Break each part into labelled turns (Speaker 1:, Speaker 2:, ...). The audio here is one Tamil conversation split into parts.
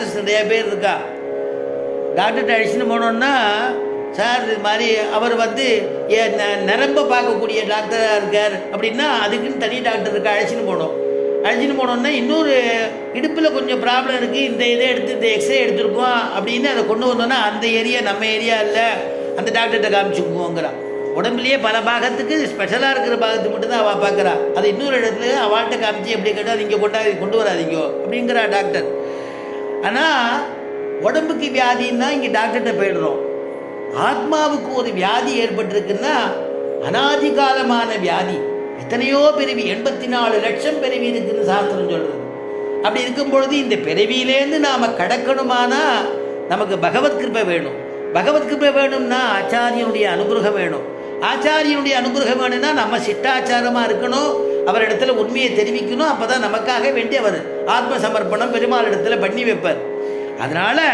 Speaker 1: டாக்டர்ஸ் நிறைய பேர் இருக்கா. டாக்டர்கிட்ட அழைச்சின்னு போனோன்னா, சார் இது மாதிரி அவர் வந்து நரம்பை பார்க்கக்கூடிய டாக்டராக இருக்கார் அப்படின்னா அதுக்குன்னு தனி டாக்டர் இருக்கா, அழைச்சின்னு போனோம். அழைச்சின்னு போனோன்னா இன்னொரு இடுப்பில் கொஞ்சம் ப்ராப்ளம் இருக்குது, இந்த இதை எடுத்து இந்த எக்ஸ்ரே எடுத்துருக்கோம் அப்படின்னு அதை கொண்டு வந்தோன்னா அந்த ஏரியா நம்ம ஏரியா இல்லை, அந்த டாக்டர்கிட்ட காமிச்சுக்குவோங்கிறான். உடம்புலேயே பல பாகத்துக்கு ஸ்பெஷலாக இருக்கிற பாகத்துக்கு மட்டும்தான் அவள் பார்க்குறா. அது இன்னொரு இடத்துல அவள்கிட்ட காமிச்சு எப்படி கேட்டால் இங்கே கொண்டு வராதிங்கோ அப்படிங்கிறா டாக்டர். ஆனால் உடம்புக்கு வியாதின்னா இங்கே டாக்டர்கிட்ட போயிடுறோம். ஆத்மாவுக்கு ஒரு வியாதி ஏற்பட்டிருக்குன்னா அனாதிகாலமான வியாதி, எத்தனையோ பிறவி, 84 லட்சம் பிறவி இருக்குன்னு சாஸ்திரம் சொல்கிறது. அப்படி இருக்கும் பொழுது இந்த பிறவியிலேருந்து நாம் கடக்கணுமானா நமக்கு பகவத் கிருபை வேணும். பகவத் கிருபை வேணும்னா ஆச்சாரியனுடைய அனுகிரகம் வேணும். ஆச்சாரியனுடைய அனுகிரகம் வேணும்னா நம்ம சிட்டாச்சாரமாக இருக்கணும், அவரிடத்துல உண்மையை தெரிவிக்கணும். அப்போ தான் நமக்காக வேண்டி அவர் ஆத்ம சமர்ப்பணம் பெருமாள் இடத்துல பண்ணி வைப்பார். அதனால்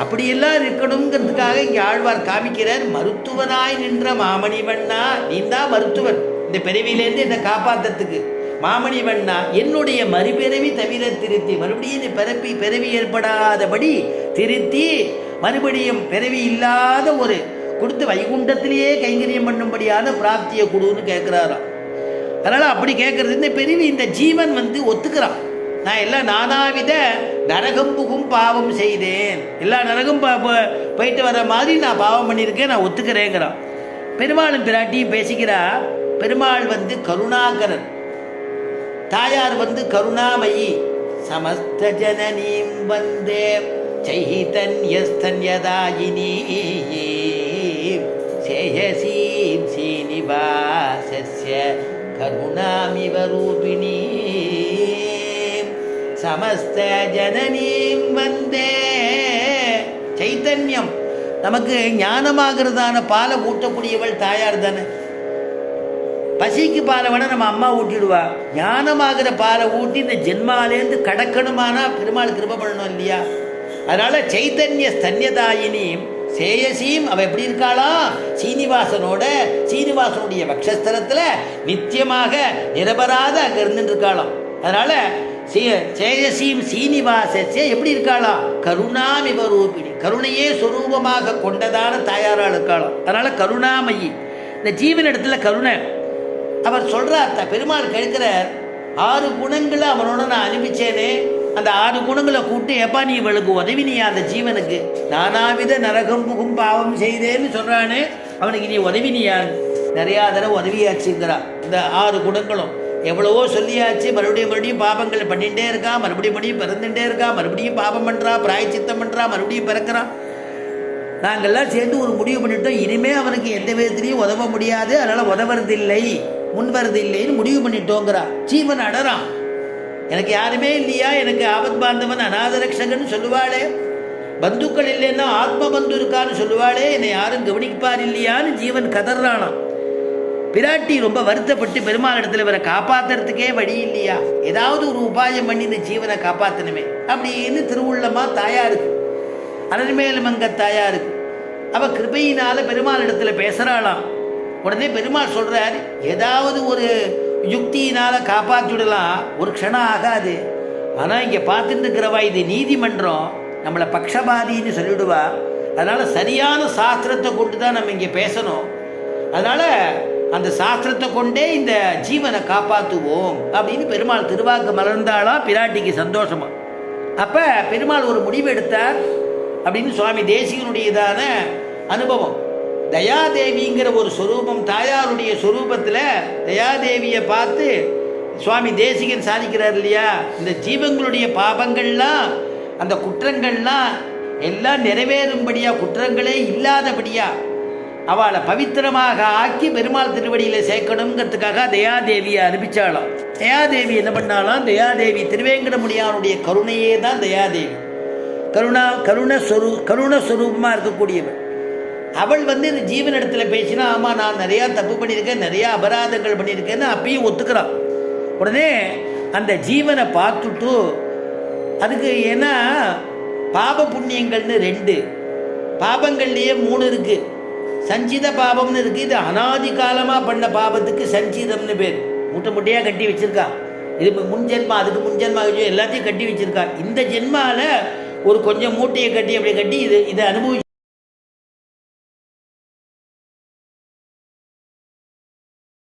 Speaker 1: அப்படியெல்லாம் இருக்கணுங்கிறதுக்காக இங்கே ஆழ்வார் காமிக்கிறார். மருத்துவனாய் நின்ற மாமணிவண்ணா, நீ தான் மருத்துவன் இந்த பிறவியிலேருந்து என்னை காப்பாற்றுறதுக்கு. மாமணிவண்ணா, என்னுடைய மறுபிறவி தவிர திருத்தி, மறுபடியும் பிறவி ஏற்படாதபடி திருத்தி, மறுபடியும் பிறவி இல்லாத ஒரு கொடுத்து வைகுண்டத்திலேயே கைங்கரியம் பண்ணும்படியான பிராப்தியை கொடுன்னு கேட்குறாராம். அதனால் அப்படி கேட்குறது இந்த பிறவி இந்த ஜீவன் வந்து ஒத்துக்கிறான். நான் எல்லாம் நானாவித நரகம் புகும் பாவம் செய்தேன், எல்லா நரகம் போயிட்டு வர மாதிரி நான் பாவம் பண்ணியிருக்கேன், நான் ஒத்துக்கிறேங்கிறான். பெருமாளும் பிராட்டியும் பேசிக்கிறா. பெருமாள் வந்து கருணாகரன், தாயார் வந்து கருணாமயி. சமஸ்த ஜனனீம் வந்தே சைதன்யஸ்தன்யதாயினி சேயசீம் சீனிவாசஸ்ய கருணாமிவ ரூபிணி. சமஸ்த ஜனனீம் வந்தே, சைத்தன்யம் நமக்கு ஞானமாகிறதான பாலை ஊட்டக்கூடியவள் தாயார் தானே. பசிக்கு பாலை வேணா நம்ம அம்மா ஊட்டிடுவா, ஞானமாகிற பாலை ஊட்டி இந்த ஜென்மாலேருந்து கடக்கணுமானா பெருமாள் கிருபை பண்ணணும் இல்லையா. அதனால சைத்தன்ய ஸ்தன்யதாயினி சேயசீம், அவ எப்படி இருக்காளா, சீனிவாசனுடைய வக்ஷஸ்தலத்தில் நித்தியமாக நிரபராத அங்கே இருந்துட்டு இருக்காளாம். அதனால சேயசீம் சீனிவாசே எப்படி இருக்காளாம், கருணாமிவ ரூபிணி, கருணையே சொரூபமாக கொண்டதான தாயாரால் இருக்காளாம். அதனால கருணாமயி, இந்த ஜீவன் இடத்துல கருணை. அவர் சொல்றார், பெருமாள் கேட்கிறார், 6 குணங்களை அவனோட நான் அனுப்பிச்சேனே, அந்த 6 குணங்களை கூட்டு எப்பா நீ இவளுக்கு உதவினியா, அந்த ஜீவனுக்கு நானாவித நரகம் புகும் பாவம் செய்தேன்னு சொல்றானே, அவனுக்கு நீ உதவினியான். நிறையா தடவை உதவியாச்சுங்கிறா. இந்த 6 குணங்களும் எவ்வளவோ சொல்லியாச்சு, மறுபடியும் பாபங்கள் பண்ணிகிட்டே இருக்கா, மறுபடியும் பிறந்துட்டே இருக்கா, மறுபடியும் பாபம் பண்ணுறா, பிராயச்சித்தம் பண்ணுறா, மறுபடியும் பிறக்கிறான். நாங்கள்லாம் சேர்ந்து ஒரு முடிவு பண்ணிட்டோம், இனிமேல் அவனுக்கு எந்த விதத்துலையும் உதவ முடியாது, அதனால் உதவுறதில்லை, முன்வரதில்லைன்னு முடிவு பண்ணிட்டோங்கிறா. ஜீவன் அடறான், எனக்கு யாருமே இல்லையா, எனக்கு ஆபத் பாந்தவன் அநாதரக்ஷகன்னு சொல்லுவாளே, பந்துக்கள் இல்லைன்னா ஆத்ம பந்து இருக்கான்னு சொல்லுவாளே, என்னை யாரும் கவனிப்பார் இல்லையான்னு ஜீவன் கதறானான். பிராட்டி ரொம்ப வருத்தப்பட்டு பெருமாள் இடத்துல இவரை காப்பாற்றுறதுக்கே வழி இல்லையா, ஏதாவது ஒரு உபாயம் பண்ணி இந்த ஜீவனை காப்பாற்றணுமே அப்படின்னு திருவுள்ளமா தாயாருக்கு, அனர்மேலுமங்க தாயாருக்கு அவள் கிருபையினால பெருமாள் இடத்துல பேசுகிறாளாம். உடனே பெருமாள் சொல்கிறார், ஏதாவது ஒரு யுக்தியினால் காப்பாற்றிவிடலாம், ஒரு க்ஷணம் ஆகாது. ஆனால் இங்கே பார்த்துட்டு இருக்கிறவா இது நீதிமன்றம், நம்மளை பக்ஷபாதின்னு சொல்லிவிடுவா. அதனால் சரியான சாஸ்திரத்தை கொண்டு தான் நம்ம இங்கே பேசணும். அதனால் அந்த சாஸ்திரத்தை கொண்டே இந்த ஜீவனை காப்பாற்றுவோம் அப்படின்னு பெருமாள் திருவாக்கு மலர்ந்தாளா. பிராட்டிக்கு சந்தோஷமா. அப்போ பெருமாள் ஒரு முடிவு எடுத்தார் அப்படின்னு சுவாமி தேசிகனுடையதான அனுபவம். தயாதேவிங்கிற ஒரு சொரூபம், தாயாருடைய சொரூபத்தில் தயாதேவியை பார்த்து சுவாமி தேசிகன் சாதிக்கிறார் இல்லையா, இந்த ஜீவங்களுடைய பாபங்கள்லாம், அந்த குற்றங்கள்லாம் எல்லாம் நிறைவேறும்படியா, குற்றங்களே இல்லாதபடியா அவளை பவித்திரமாக ஆக்கி பெருமாள் திருவடியில் சேர்க்கணுங்கிறதுக்காக தயாதேவியை அனுப்பிச்சாளாம். தயாதேவி என்ன பண்ணாலாம், தயாதேவி திருவேங்கடமுடியானுடைய கருணையே தான் தயாதேவி, கருணஸ்வரூபமாக இருக்கக்கூடியவள். அவள் வந்து இந்த ஜீவன் இடத்துல பேசினா, ஆமாம் நான் நிறையா தப்பு பண்ணியிருக்கேன், நிறையா அபராதங்கள் பண்ணியிருக்கேன்னு அப்பயும் ஒத்துக்கிறான். உடனே அந்த ஜீவனை பார்த்துட்டு, அதுக்கு ஏன்னா பாப புண்ணியங்கள்னு 2, பாபங்கள்லேயே 3 இருக்குது. சஞ்சித பாபம்னு இருக்குது, இது அனாதி காலமாக பண்ண பாபத்துக்கு சஞ்சிதம்னு பேர். மூட்டையாக கட்டி வச்சுருக்கா. இது முன்ஜென்மா, அதுக்கு முன்ஜென்மா எல்லாத்தையும் கட்டி வச்சுருக்கா. இந்த ஜென்மாவில் ஒரு கொஞ்சம் மூட்டையை கட்டி அப்படி கட்டி இதை அனுபவிச்சு